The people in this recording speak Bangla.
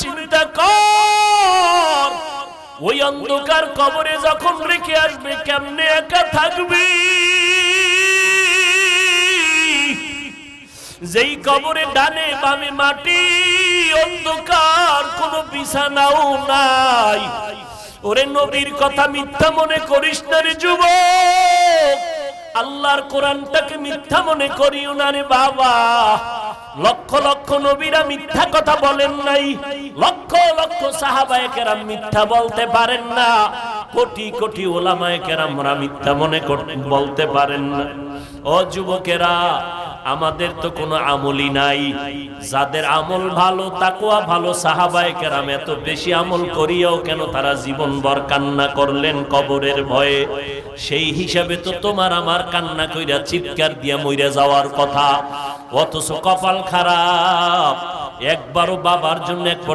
চিন্তা কর, ওই অন্ধকার কবরে যখন রেখে আসবে কেমনে একা থাকবি। যেই কবরে ডানে বামে মাটি, অন্ধকার, কোনো বিছানাও নাই। ওরে নবীর কথা মিথ্যা মনে করিস না রে যুবক, আল্লাহর কোরআনটাকে মিথ্যা মনে করিও না রে বাবা। লক্ষ লক্ষ নবীরা মিথ্যা কথা বলেন নাই, লক্ষ লক্ষ সাহাবায়ে কেরাম মিথ্যা বলতে পারেন না, কোটি কোটি ওলামায়ে কেরামরা মিথ্যা মনে বলতে পারেন না। ও যুবকেরা, আমাদের তো কোনো আমলই নাই। যাদের আমল ভালো, তাকওয়া ভালো, সাহাবায়ে কেরাম এত বেশি আমল করিয়াও কেন তারা জীবনভর কান্না করলেন কবরের ভয়ে? সেই হিসাবে তো তোমার আমার কান্না কইরা চিৎকার দিয়া মইরা যাওয়ার কথা। অথচ কপাল খারাপ, একবারও বাবার জন্য এক ফোঁটা